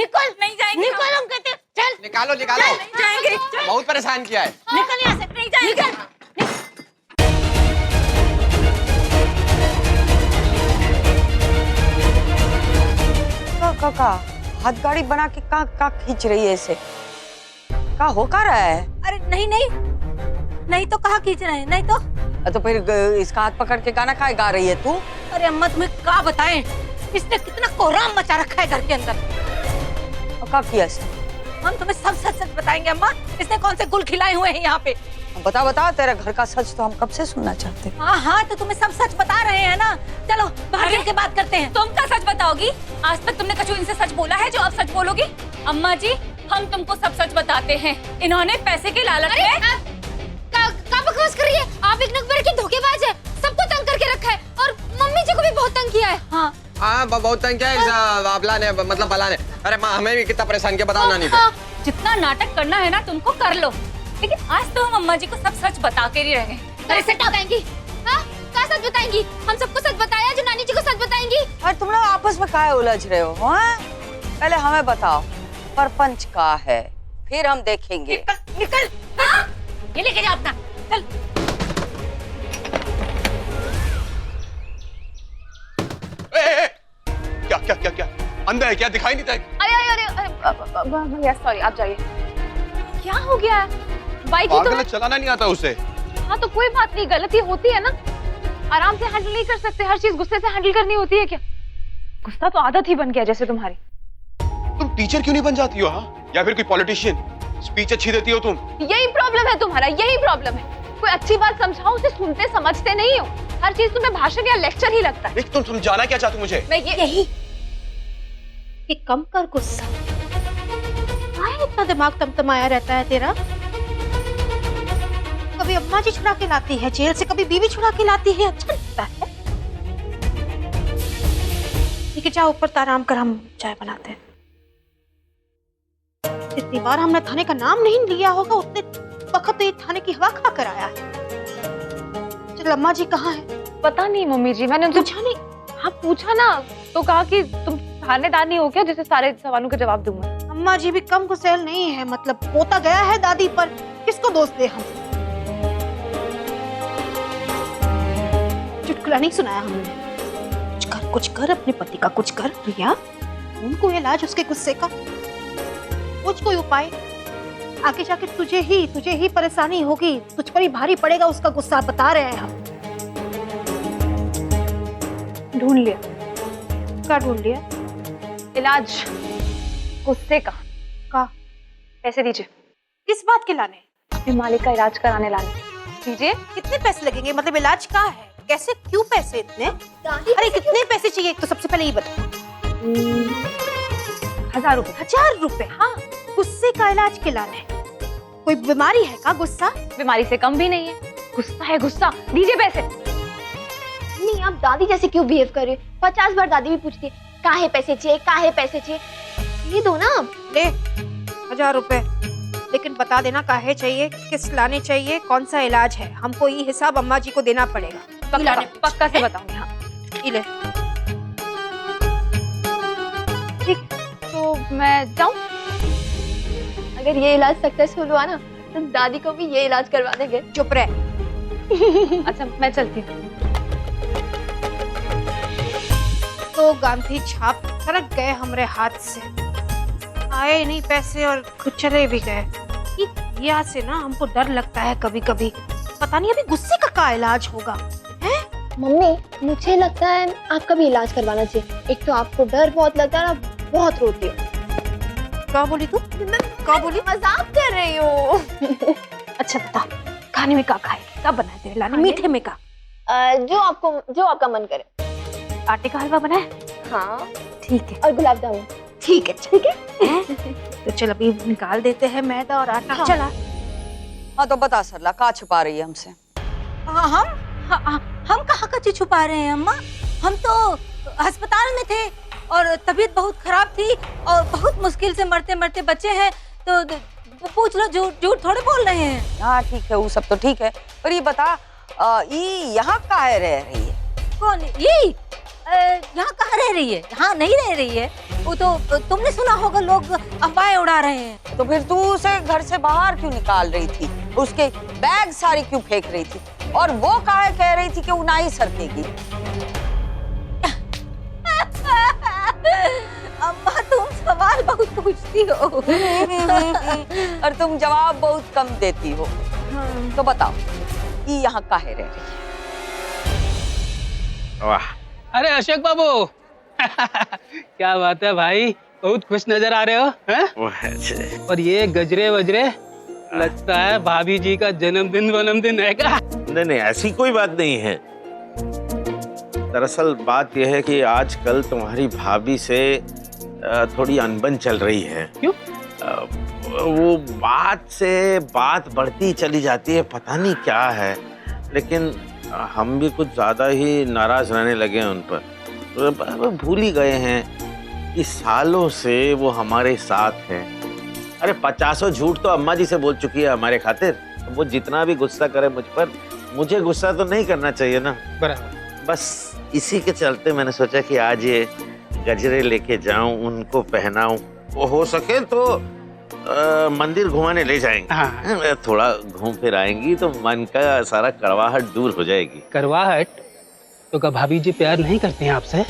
निकल। नहीं जाएंगे, निकल हम कहते। चल निकालो निकालो, नहीं जाएंगे। बहुत परेशान किया है। निकल यहाँ से। नहीं जाएंगे। निकल। का हाथ गाड़ी बना के का खींच रही है इसे? का हो का रहा है? अरे नहीं नहीं नहीं तो कहाँ खींच रहे हैं? नहीं तो फिर इसका हाथ पकड़ के गाना खाए गा रही है तू? अरे अम्मा तुम्हें क्या बताएं, इसने कितना कोहराम मचा रखा है घर के अंदर। और का किया इसने? हम तुम्हें सब सच सच बताएंगे अम्मा। इसने कौन से गुल खिलाए हुए हैं यहाँ पे? बता बता, तेरा घर का सच तो हम कब से सुनना चाहते हैं। हाँ हाँ तो तुम्हें सब सच बता रहे हैं ना। चलो बाहर अरे, चल के बात करते हैं। तुम क्या सच बताओगी? आज तक तुमने कछु इनसे सच बोला है जो अब सच बोलोगी? अम्मा जी हम तुमको सब सच बताते हैं। इन्होंने पैसे के लालच में क्या बकवास कर रही है आप? एक नंबर की धोखेबाज है, सबको तंग करके रखा है और मम्मी जी को भी बहुत तंग किया है। हाँ हाँ बहुत तंग किया है अबला ने, मतलब बला ने। अरे माँ हमें भी कितना परेशान किया, बताओ नानी को। जितना नाटक करना है ना तुमको कर लो, लेकिन आज तो हम अम्मा जी को सब सच बता के ही रहे। अरे सच बताएंगी? हाँ क्या सच बताएंगी? हम सबको सच बताया जो नानी जी को सच बताएंगी। और तुम लोग आपस में काहे उलझ रहे हो? हाँ पहले हमें बताओ परपंच का है, फिर हम देखेंगे। निकल। हाँ? ये लेके जा अपना। चल क्या क्या क्या क्या अंदर है? क्या दिखाई नहीं देता? अरे भैया सॉरी, आप जाइए। क्या हो गया है? बाइक ही तो पागल है। है, चलाना नहीं आता उसे। हाँ तो कोई बात नहीं, गलती होती है ना, आराम से हैंडल नहीं कर सकते, हर चीज गुस्से से हैंडल करनी होती है क्या? गुस्सा तो आदत ही बन गया जैसे तुम्हारी। तुम टीचर क्यों नहीं बन जाती हो? हाँ या फिर कोई पॉलिटिशियन? स्पीच अच्छी देती हो तुम। यही प्रॉब्लम है तुम्हारा, यही प्रॉब्लम है। कोई अच्छी बात समझाओ उसे सुनते समझते नहीं हो, हर चीज तुम्हें भाषण या लेक्चर ही लगता है। तुम समझाना क्या चाहती हो मुझे? मैं यही कि कम कर गुस्सा। काहे इतना दिमाग तमतमाया रहता है तेरा? कभी अम्मा जी छुड़ा के लाती है जेल से, कभी बीवी छुड़ा के लाती है। अच्छा लगता है। ठीक है जाओ ऊपर तो आराम कर, हम चाय बनाते हैं। जितनी बार हमने थाने का नाम नहीं लिया होगा उतने वक्त ये थाने की हवा खा कर आया है। चल अम्मा जी कहाँ है? पता नहीं मम्मी जी, मैंने उनसे पूछा नहीं? हाँ पूछा ना तो कहा कि तुम थानेदार नहीं हो क्या जिसे सारे सवालों के जवाब दूंगा। अम्मा जी भी कम गुस्सैल नहीं है, मतलब पोता गया है दादी पर, किसको दोष दे हम? चुटकुला नहीं सुनाया हमने। कुछ कर अपने पति का, कुछ कर रिया। उनको इलाज उसके गुस्से का, कुछ कोई उपाय। आगे जाके तुझे ही परेशानी होगी, तुझ पर ही भारी पड़ेगा उसका गुस्सा, बता रहे हैं हम। ढूंढ लिया। क्या ढूंढ लिया? इलाज गुस्से का। पैसे दीजिए। किस बात के लाने? अपने मालिक का इलाज कराने लाने दीजिए। कितने पैसे लगेंगे? मतलब इलाज का है, कैसे, क्यों पैसे इतने? अरे कितने पैसे चाहिए तो सबसे पहले ये बता। 1000 रुपए। 1000 रुपए? हाँ गुस्से का इलाज के लाने। कोई बीमारी है का गुस्सा? बीमारी से कम भी नहीं है, गुस्सा है गुस्सा। दीजिए पैसे। नहीं आप दादी जैसे क्यों बिहेव कर रहे हो? 50 बार दादी भी पूछती है काहे पैसे चाहिए, काहे पैसे चाहिए। ये दो ना। ले 1000 रुपए, लेकिन बता देना काहे चाहिए, किस लाने चाहिए, कौन सा इलाज है। हमको ये हिसाब अम्मा जी को देना पड़ेगा। पक्का से बताऊंगी। हाँ ले। ठीक, तो मैं जाऊं? अगर ये इलाज सक्सेसफुल हुआ ना तो दादी को भी ये इलाज करवा देंगे। चुप रह। अच्छा मैं चलती हूँ। तो गांधी छाप सरक गए हमारे हाथ से, आए नहीं पैसे और खुद चले भी गए। यहाँ से ना हमको डर लगता है कभी कभी, पता नहीं अभी गुस्से का क्या इलाज होगा। है मम्मी मुझे लगता है आपका भी इलाज करवाना चाहिए। एक तो आपको डर बहुत लगता है ना, बहुत रोती हो। क्या बोली तू? क्या बोली? मजाक कर रही हो। अच्छा बता खाने में क्या खाएगी, क्या बनाए तेरे लाने? मीठे में का? जो आपका मन करे। आटे का हलवा बनाए? हाँ ठीक है। और गुलाब जामुन। ठीक है ठीक है। तो चल अभी निकाल देते हैं मैदा और आटा। हाँ। चला। हाँ तो बता सरला, का छुपा रही है हमसे? हम कहाँ का चीज छुपा रहे हैं अम्मा? हम तो अस्पताल में थे और तबीयत बहुत खराब थी और बहुत मुश्किल से मरते मरते बचे हैं, तो पूछ लो, झूठ थोड़े बोल रहे हैं। हाँ ठीक है, वो सब तो ठीक है, पर ये बता ये यहाँ काहे रह रही है? कौन ये? यहाँ कहाँ रह रही है? यहाँ नहीं रह रही है। वो तो तुमने सुना होगा, लोग अफवाहें उड़ा रहे हैं। तो फिर तू उसे घर से बाहर क्यों निकाल रही थी? उसके बैग सारी क्यों फेंक रही थी? और वो काहे कह रही थी कि वो नाई सरकेगी? अम्मा तुम सवाल बहुत पूछती हो और तुम जवाब बहुत कम देती हो। तो बताओ, ये यहाँ काहे रह रही है? वाह, अरे अशोक बाबू क्या बात है भाई, बहुत खुश नजर आ रहे हो हैं? और ये गजरे वजरे, लगता है भाभी जी का जन्मदिन है क्या? नहीं नहीं, ऐसी कोई बात नहीं है। दरअसल बात यह है कि आजकल तुम्हारी भाभी से थोड़ी अनबन चल रही है। क्यों? वो बात से बात बढ़ती चली जाती है, पता नहीं क्या है, लेकिन हम भी कुछ ज्यादा ही नाराज रहने लगे हैं उन पर। भूल ही गए हैं कि सालों से वो हमारे साथ हैं। अरे 50 झूठ तो अम्मा जी से बोल चुकी है हमारे खातिर। वो जितना भी गुस्सा करे मुझ पर, मुझे गुस्सा तो नहीं करना चाहिए ना। बराबर। बस इसी के चलते मैंने सोचा कि आज ये गजरे लेके जाऊं, उनको पहनाऊं, वो हो सके तो मंदिर घुमाने ले जाएंगे। हाँ। थोड़ा घूम फिर आएंगी तो मन का सारा कड़वाहट दूर हो जाएगी। करवाहट? तो क्या भाभी जी प्यार नहीं करती हैं आपसे?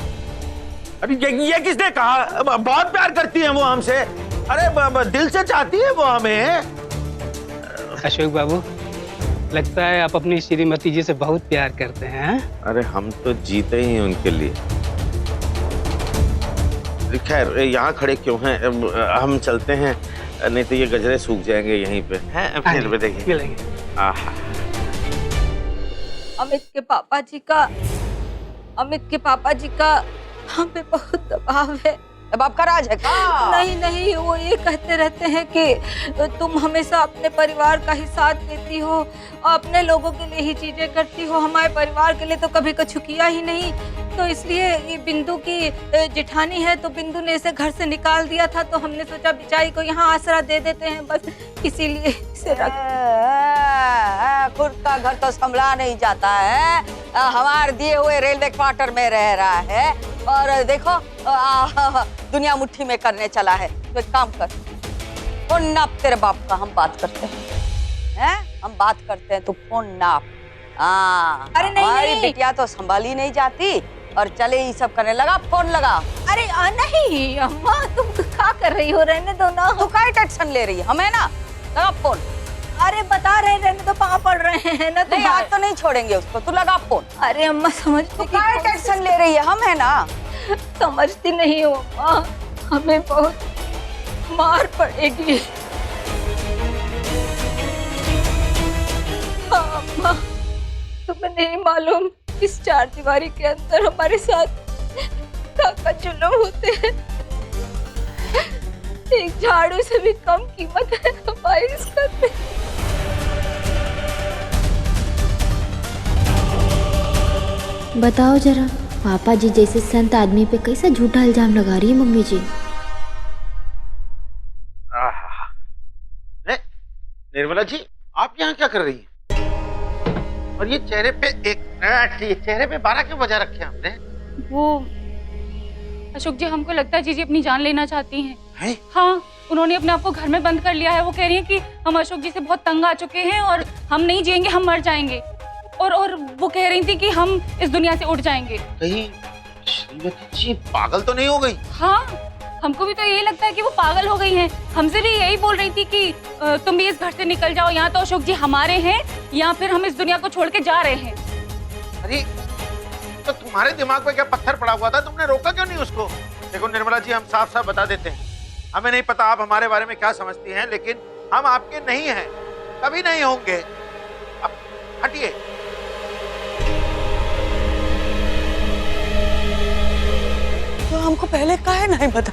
अरे ये किसने कहा? बहुत प्यार करती हैं वो हमसे। अरे दिल से चाहती है वो हमें। अशोक बाबू, लगता है आप अपनी श्रीमती जी से बहुत प्यार करते हैं। अरे हम तो जीते ही उनके लिए। खैर यहाँ खड़े क्यों हैं, हम चलते हैं, नहीं तो ये गजरे सूख जाएंगे यहीं पे। हैं फिर भी देखिए। अमित के पापा जी का हम पे बहुत दबाव है। दबाव का राज है क्या? नहीं, वो ये कहते रहते हैं कि तुम हमेशा अपने परिवार का ही साथ देती हो और अपने लोगों के लिए ही चीजें करती हो, हमारे परिवार के लिए तो कभी कुछ किया ही नहीं। तो इसलिए ये बिंदु की जेठानी है, तो बिंदु ने इसे घर से निकाल दिया था, तो हमने सोचा बिचारी को यहाँ आसरा दे देते हैं, बस इसीलिए इसे रख। खुद का घर तो संभला नहीं जाता है, हमारे दिए हुए रेलवे क्वार्टर में रह रहा है, और देखो दुनिया मुट्ठी में करने चला है। तो एक काम कर, फोन नाप तेरे बाप का, हम बात करते हैं। हम बात करते हैं, तू फोन नाप। अरे नहीं, बिटिया तो संभाली नहीं जाती और चले ये सब करने लगा। फोन लगा। अरे नहीं अम्मा, तुम क्या कर रही हो, रहने दो ना। तू काय टेंशन ले रही है? हमें ना लगा फोन। अरे बता रहे, रहने तो पाँव पड़ रहे हैं ना। नहीं, आज तो नहीं छोड़ेंगे उसको, तू लगा फोन। अरे अम्मा समझती, काय टेंशन ले रही है? हम है ना। समझती नहीं हो अम्मा, हमें बहुत मार पड़ेगी। अम्मा तुम्हें नहीं मालूम इस चार दीवारी के अंदर हमारे साथ क्या जुल्म होते हैं। एक झाड़ू से भी कम कीमत है हमारी इस घर में। बताओ जरा, पापा जी जैसे संत आदमी पे कैसा झूठा इल्जाम लगा रही है मम्मी जी। निर्मला जी, आप यहाँ क्या कर रही हैं? और ये चेहरे पे ये चेहरे पे 12 क्यों बजा रखे हमने? वो अशोक जी, हमको लगता है जीजी अपनी जान लेना चाहती हैं। है? हाँ, उन्होंने अपने आप को घर में बंद कर लिया है। वो कह रही है कि हम अशोक जी से बहुत तंग आ चुके हैं और हम नहीं जिएंगे, हम मर जाएंगे। और वो कह रही थी कि हम इस दुनिया से उठ जाएंगे। कहीं श्रीमती जी पागल तो नहीं हो गई? हाँ, हमको भी तो यही लगता है कि वो पागल हो गई हैं। हमसे भी यही बोल रही थी कि तुम भी इस घर से निकल जाओ, यहाँ तो अशोक जी हमारे हैं, या फिर हम इस दुनिया को छोड़ के जा रहे हैं। अरे तो तुम्हारे दिमाग में क्या पत्थर पड़ा हुआ था? तुमने रोका क्यों नहीं उसको? देखो निर्मला जी, हम साफ साफ बता देते हैं, हमें नहीं पता आप हमारे बारे में क्या समझती हैं, लेकिन हम आपके नहीं हैं, कभी नहीं होंगे। अब हटिए। तो हमको पहले काहे नहीं बता?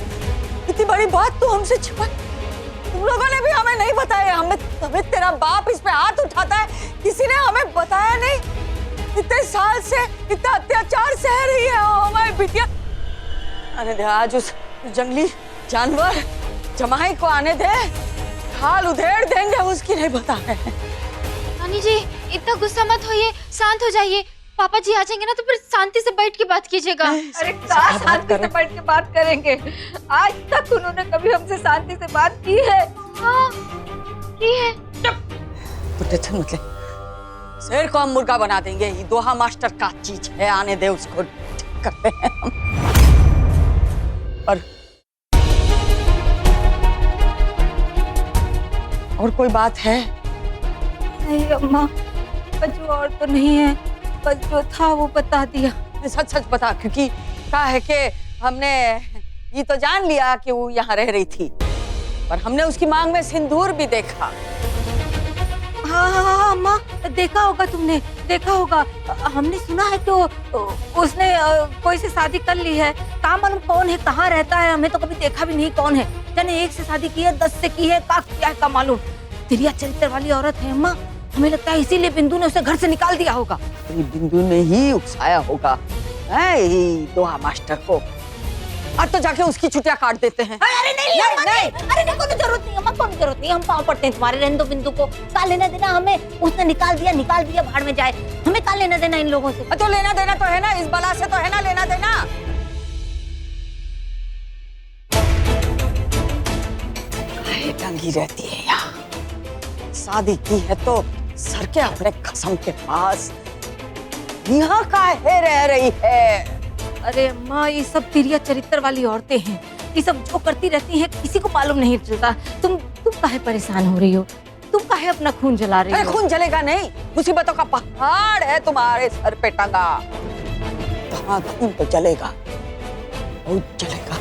इतनी बड़ी बात तो हमसे छिपाई। तुम लोगों ने भी हमें नहीं बताया। हमें तेरा बाप इस पे हाथ उठाता है, किसी ने हमें बताया नहीं। इतने साल से इतना अत्याचार सह रही है हमारी बिटिया। आने दे, आज उस जंगली जानवर जमाई को आने दे, हाल उधेड़ देंगे उसकी। नहीं बता रहे। नानी जी इतना गुस्सा मत होइए, शांत हो जाइए। पापा जी आ जाएंगे ना तो फिर शांति से बैठ के बात कीजिएगा। अरे कहाँ शांति से बैठ के बात करेंगे? आज तक उन्होंने कभी हमसे शांति से बात की है? हाँ की है। टेंशन मत ले, शेर को हम मुर्गा बना देंगे। ये दोहा मास्टर का चीज है, आने दे उसको, ठीक करते हैं हम। और कोई बात है? नहीं अम्मा, कुछ और तो नहीं है, बस जो था वो बता दिया। सच सच बता, क्योंकि क्या है कि हमने ये तो जान लिया कि वो यहाँ रह रही थी, पर हमने उसकी मांग में सिंदूर भी देखा। हाँ हाँ हाँ अम्मा, देखा होगा, तुमने देखा होगा। हमने सुना है कि उसने कोई से शादी कर ली है। कहाँ मालूम कौन है, कहाँ रहता है, हमें तो कभी देखा भी नहीं कौन है। जाने 1 से शादी की है, 10 से की है, का क्या है का मालूम। तिरिया चरित्र वाली औरत है अम्मा, हमें लगता है इसीलिए बिंदु ने उसे घर से निकाल दिया होगा। बिंदु ने ही उकसाया होगा दोहा मास्टर को। अब तो जाके उसकी छुट्टियां काट देते हैं। अरे नहीं अम्मा, नहीं। अरे नहीं, कोई जरूरत नहीं अम्मा, कोई जरूरत नहीं। हम पाँव पड़ते हैं तुम्हारे, रहने दो बिंदु को। का लेना देना हमें, उसने निकाल दिया भाड़ में जाए। हमें का लेना देना इन लोगों से? तो लेना देना तो है ना, इस बला से तो है ना लेना देना। काहे टंगी रहती है यहाँ? शादी की है तो सर के अपने कसम के पास, यहाँ काहे रह रही है? अरे अम्मा, ये सब तिरिया चरित्र वाली औरतें हैं। ये सब जो करती रहती हैं किसी को मालूम नहीं चलता। तुम काहे परेशान हो रही हो? तुम काहे अपना खून जला रही हो? खून जलेगा नहीं, मुसीबतों का पहाड़ है तुम्हारे सर पे टंगा। हाँ, खून तो जलेगा, बहुत जलेगा।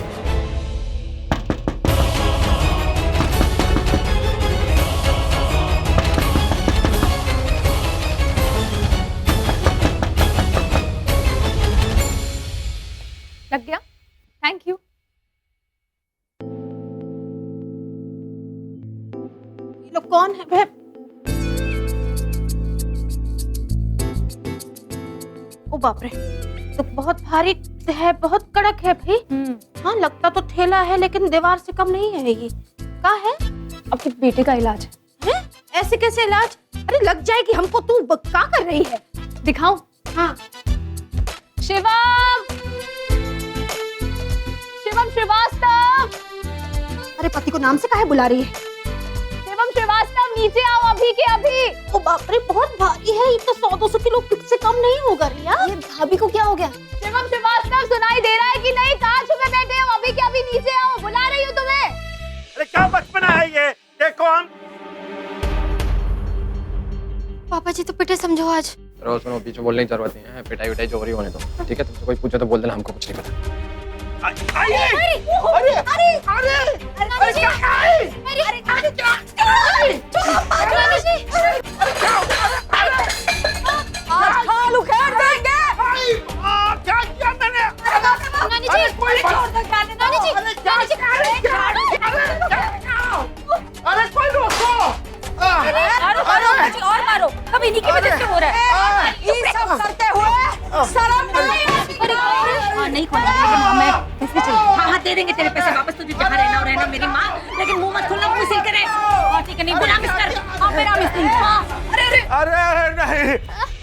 लग गया? Thank you. ये लोग कौन है बे? ओ बाप रे, तो बहुत भारी है, बहुत कड़क है भाई। हाँ, लगता तो थैला है लेकिन दीवार से कम नहीं है। ये क्या है? आपके बेटे का इलाज है? ऐसे कैसे इलाज? अरे लग जाएगी हमको। तू क्या कर रही है? दिखाऊं? हाँ। शिवम श्रीवास्तव, अरे पति को नाम से काहे बुला रही है? शिवम श्रीवास्तव, नीचे आओ अभी के अभी। ओ बाप रे, बहुत भारी है। ये तो 100-200 किलो से कम नहीं होगा रिया। ये भाभी को क्या हो गया? शिवम श्रीवास्तव, सुनाई दे रहा है कि नहीं? कहाँ छुपे बैठे हो? अभी के अभी नीचे आओ, बुला रही हूँ तुम्हें। अरे क्या बचपना है ये? देखो हम। पापा जी तो पिटे, समझो आज। रोज सुनो, पीछे बोलने की जरूरत नहीं है। पिटाई विटाई जो हो रही होने दो, ठीक है? तुमसे कोई पूछे तो बोल देना, हमको कुछ नहीं पता। और मारो, कभी इन्हीं की वजह से हो रहा है। ये सब करते हुए शर्म नहीं आती? हाँ, नहीं खोलेंगे, लेकिन हाँ, मैं पैसे चाहिए। हाँ, दे देंगे तेरे पैसे वापस, तुझे जहाँ रहना हो रहना मेरी माँ, लेकिन मुंह मत खोलना, मुंह सील करे। हाँ ठीक है, नहीं बुला मिस कर। हाँ मेरा मिस नहीं। हाँ, अरे नहीं,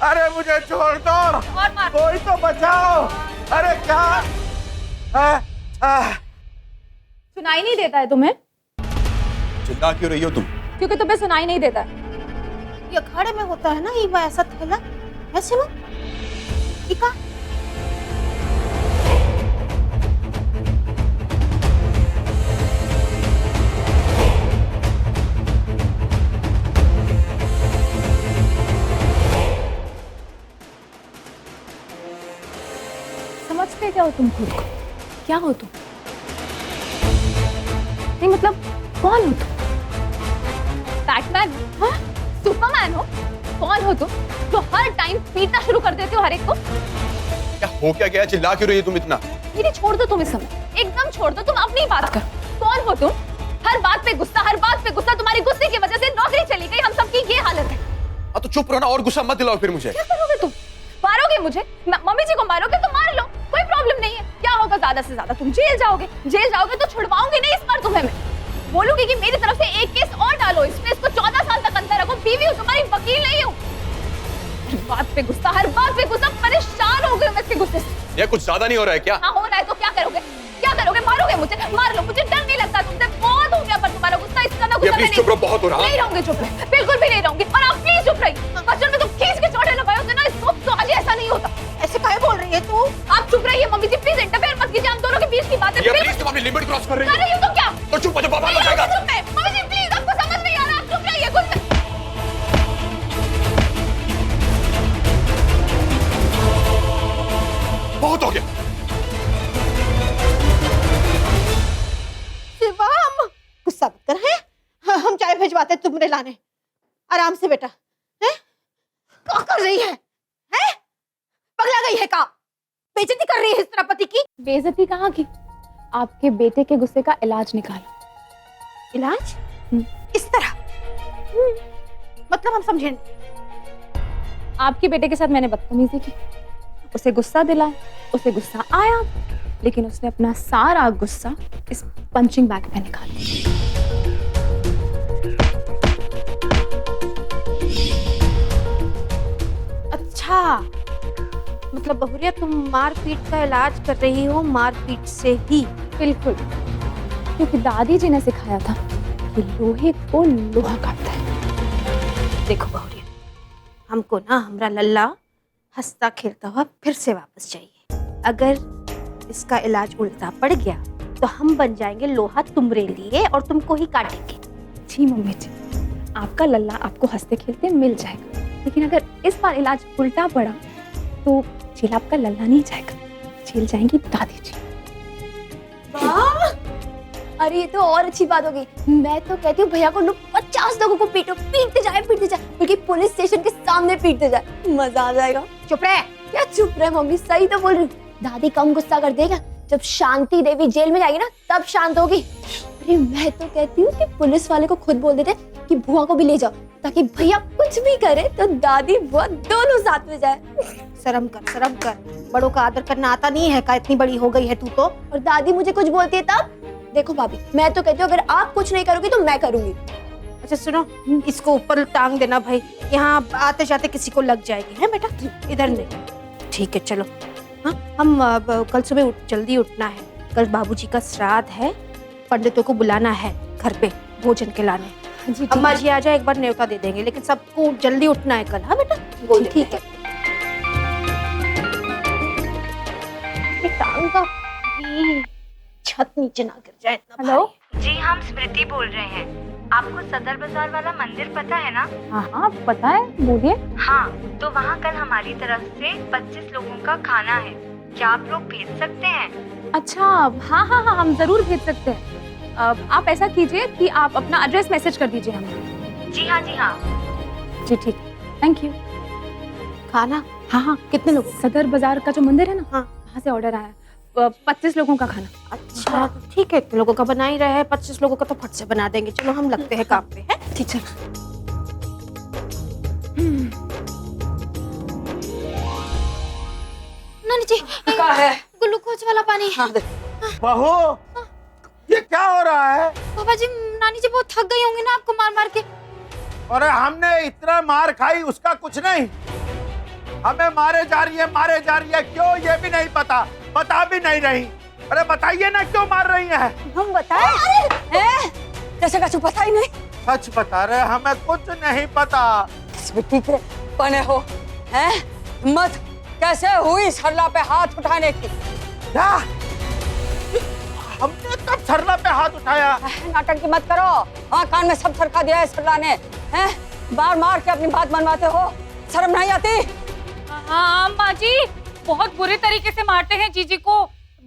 अरे मुझे छोड़ दो, कोई तो बचाओ। अरे क्या? सुनाई नहीं देता है तुम्हें? चिल्ला क्यों रही हो तुम? क्योंकि तुम्हें सुनाई नहीं देता है। ये अखाड़े में होता है ना ये ऐसा थैला, ऐसे ना? ठीक है। समझते क्या हो तुम खुद को? क्या हो तुम? नहीं मतलब कौन हो तुम? बैटमैन? हाँ? सुपरमैन हो? कौन हो तुम जो हर टाइम पीटना शुरू कर देते हो हर एक को? क्या हो क्या गया? चिल्ला क्यों रही हो तुम इतना? मेरी छोड़ दो तुम इस समय, एकदम छोड़ दो। तुम अपनी बात करो। कौन हो तुम? हर बात पे गुस्सा, हर बात पे गुस्सा। तुम्हारी गुस्से की वजह से नौकरी चली गई, हम सबकी ये हालत है। तो चुप रहो ना, और गुस्सा मत दिलाओ फिर मुझे। क्या करोगे तुम? मारोगे मुझे? मम्मी जी को मारोगे तो मार लो, कोई प्रॉब्लम नहीं है। क्या होगा ज्यादा से ज्यादा? तुम जेल जाओगे। जेल जाओगे तो छुड़वाऊंगी नहीं इस बार तुम्हें मैं। बोलूंगी कि मेरी तरफ से एक केस और डालो इसमें, इसको 14 साल तक अंदर रखो। बीवी हूँ तुम्हारी, वकील नहीं हूँ। बात पे गुस्सा, हर बात पे गुस्सा, परेशान हो गई मैं इसके गुस्से से। ये कुछ ज्यादा नहीं हो रहा है क्या? हाँ हो रहा है तो क्या करोगे? क्या करोगे? मारोगे मुझे? मार लो, मुझे डर नहीं लगता तुमसे, बहुत हो गया पर तुम्हारा गुस्सा, इसका ना गुस्सा प्लीज चुप रहो, बहुत हो रहा। नहीं रहूंगी चुप, बिल्कुल भी नहीं रहूंगी। और आप प्लीज चुप रहिए। बच्चों ने तो खींच के चोटें लगाए होते ना इसको, तो आज ऐसा नहीं होता। ऐसे काहे बोल रही है तू? आप चुप रहिए मम्मी जी, प्लीज इंटरफेयर मत कीजिए, हम दोनों के बीच की बात है। प्लीज तुम अपनी लिमिट क्रॉस कर रही कर रही हूँ तो क्या? तो चुप हो जाओ, बाबा आ जाएगा। चुप है मम्मी जी, प्लीज, आपको समझ नहीं आ रहा, आप चुप रहिए। कुछ बहुत हो गया। शिवम, गुस्सा मत कर, हैं? हाँ, हम चाय भिजवाते तुमने लाने। आराम से बेटा। हैं? क्या कर रही है? हैं? पगला गई है का? बेइज्जती कर रही है इस तरह पति की? बेइज्जती कहाँ की? आपके बेटे के गुस्से का इलाज निकालो। इलाज? इस तरह? मतलब हम समझे नहीं। आपके बेटे के साथ मैंने बदतमीजी की, उसे गुस्सा दिलाया, उसे गुस्सा आया, लेकिन उसने अपना सारा गुस्सा इस पंचिंग बैग में निकाल दिया। अच्छा, मतलब बहुरिया तुम मारपीट का इलाज कर रही हो मारपीट से ही? बिल्कुल, क्योंकि दादी जी ने सिखाया था कि लोहे को लोहा काटता है। देखो बहुरिया, हमको ना हमरा लल्ला हंसता खेलता हुआ फिर से वापस चाहिए। अगर इसका इलाज उल्टा पड़ गया तो हम बन जाएंगे लोहा तुम्हारे लिए और तुमको ही काटेंगे। जी मम्मी जी, आपका लल्ला आपको हंसते खेलते मिल जाएगा, लेकिन अगर इस बार इलाज उल्टा पड़ा तो जेल आपका लल्ला नहीं जाएगा, जेल जाएंगी दादी जी। अरे ये तो और अच्छी बात हो गई। मैं तो कहती हूँ भैया को लोग 50 लोगों को पीटो, पीटते जाए बल्कि पुलिस स्टेशन के सामने पीटते जाए, मजा आ जाएगा। चुप रहे। क्या चुप रहे मम्मी, सही तो बोल रही हूँ। दादी कम गुस्सा कर देगा, जब शांति देवी जेल में जाएगी ना तब शांत होगी। अरे मैं तो कहती हूँ कि पुलिस वाले को खुद बोल देते कि बुआ को भी ले जाओ, ताकि भैया कुछ भी करे तो दादी बुआ दोनों साथ में जाए। शर्म कर, शर्म कर। बड़ों का आदर करना आता नहीं है का? इतनी बड़ी हो गई है तू तो। और दादी मुझे कुछ बोलती है तब? देखो भाभी, मैं तो कहती हूँ अगर आप कुछ नहीं करोगी तो मैं करूंगी। अच्छा सुनो, इसको ऊपर टांग देना भाई, यहाँ आते जाते किसी को लग जाएगी। है बेटा? इधर नहीं। ठीक है चलो। हाँ, हम कल सुबह जल्दी उठना है, कल बाबूजी का श्राद्ध है, पंडितों को बुलाना है घर पे भोजन के लाने। जी अम्मा जी आ जाए, एक बार न्योता दे देंगे, लेकिन सबको जल्दी उठना है कल। हाँ बेटा? ठीक है। टांग का छत नीचे ना गिर जाए। हेलो जी, हम स्मृति बोल रहे हैं। आपको सदर बाजार वाला मंदिर पता है ना? हाँ पता है, बोलिए। हाँ, तो वहाँ कल हमारी तरफ से 25 लोगों का खाना है, क्या आप लोग भेज सकते हैं? अच्छा, हाँ हाँ हाँ, हम जरूर भेज सकते हैं। आप ऐसा कीजिए कि आप अपना एड्रेस मैसेज कर दीजिए हमें। जी हाँ जी हाँ। जी ठीक, थैंक यू। खाना? हाँ हाँ, कितने लोग? सदर बाजार का जो मंदिर है ना, हाँ, वहाँ से ऑर्डर आया है, 25 लोगों का खाना। अच्छा ठीक है, इतने लोगों का बना ही रहे, 25 लोगों का तो फट से बना देंगे। चलो हम लगते हैं काम पे। है ठीक है। नानी जी, क्या है? ग्लूकोज वाला पानी। हाँ, बहू, ये क्या हो रहा है? पापा जी, नानी जी बहुत थक गई होंगी ना आपको मार मार के। अरे हमने इतना मार खाई उसका कुछ नहीं, हमें मारे जा रही है क्यों ये भी नहीं पता, बता भी नहीं रही। अरे बताइए ना क्यों मार रही है? हम बताएं? जैसे का पता ही नहीं। सच बता रहे, हमें कुछ नहीं पता। स्मृति के बने हो हैं? हिम्मत कैसे हुई सरला पे हाथ उठाने की? क्या? हमने कब सरला पे हाथ उठाया? नाटक की मत करो, हाँ कान में सब सरका दिया है सरला ने। हैं? बार मार के अपनी बात मनवाते हो, शर्म नहीं आती? हाँ अम्मा जी, बहुत बुरे तरीके से मारते हैं जीजी को,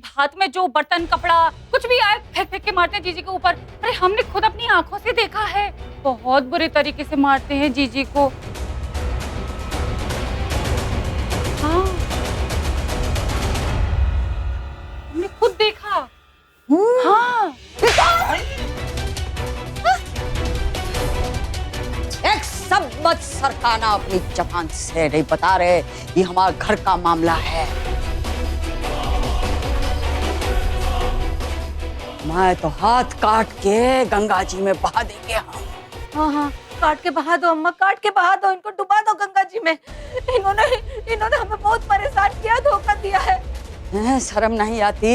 हाथ में जो बर्तन कपड़ा कुछ भी आए फेंक फेंक के मारते हैं जीजी के ऊपर। अरे हमने खुद अपनी आंखों से देखा है, बहुत बुरे तरीके से मारते हैं जीजी को। हाँ हमने खुद देखा। हाँ एक सब मत सरकाना अपनी जबान से, नहीं बता रहे ये हमारा घर का मामला है। मैं तो हाथ काट के गंगा जी में बहा देंगे हम। हाँ हाँ, काट के बहा दो अम्मा, काट के बहा दो, इनको डुबा दो गंगा जी में। इन्होंने हमें बहुत परेशान किया, धोखा दिया है। शर्म नहीं आती?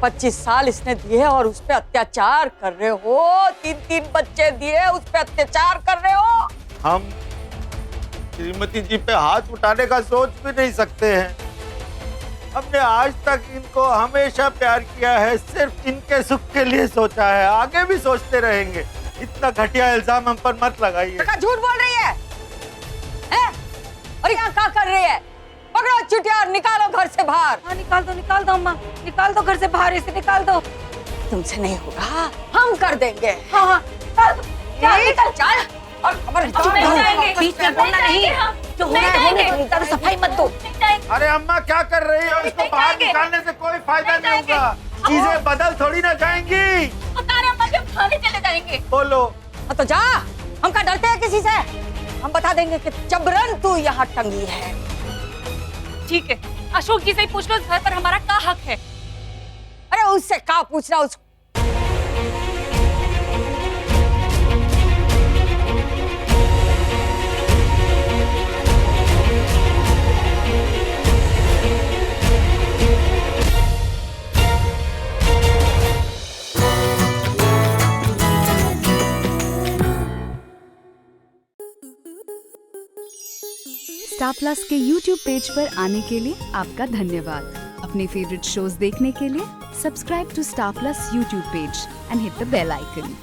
25 साल इसने दिए और उस पे अत्याचार कर रहे हो। 3 बच्चे दिए, उस पे अत्याचार कर रहे हो। हम श्रीमती जी पे हाथ उठाने का सोच भी नहीं सकते हैं। हमने आज तक इनको हमेशा प्यार किया है, सिर्फ इनके सुख के लिए सोचा है, आगे भी सोचते रहेंगे। इतना घटिया इल्जाम हम पर मत लगाइए। झूठ बोल रही है, और यहाँ क्या कर रही है? पकड़ो चुटिया और निकालो घर से बाहर। हाँ निकाल दो अम्मा, निकाल दो घर से बाहर, इसे निकाल दो। तुमसे नहीं होगा, हम कर देंगे। हाँ निकल चल और खबर बीच में बोलना नहीं, जो होना है होने दो, ज्यादा सफाई मत दो। अरे अम्मा क्या कर रही हो? इसको बाहर निकालने से कोई फायदा नहीं होगा, चीजें बदल थोड़ी ना जाएंगी। थाने चले जाएंगे। बोलो तो जा, हम क्या डरते हैं किसी से? हम बता देंगे कि जबरन तू यहाँ टंगी है। ठीक है, अशोक जी से ही पूछ लो इस घर पर हमारा क्या हक है। अरे उससे क्या पूछना, उसको स्टार प्लस के YouTube पेज पर आने के लिए आपका धन्यवाद। अपने फेवरेट शोज देखने के लिए subscribe to star plus YouTube page and hit the bell icon.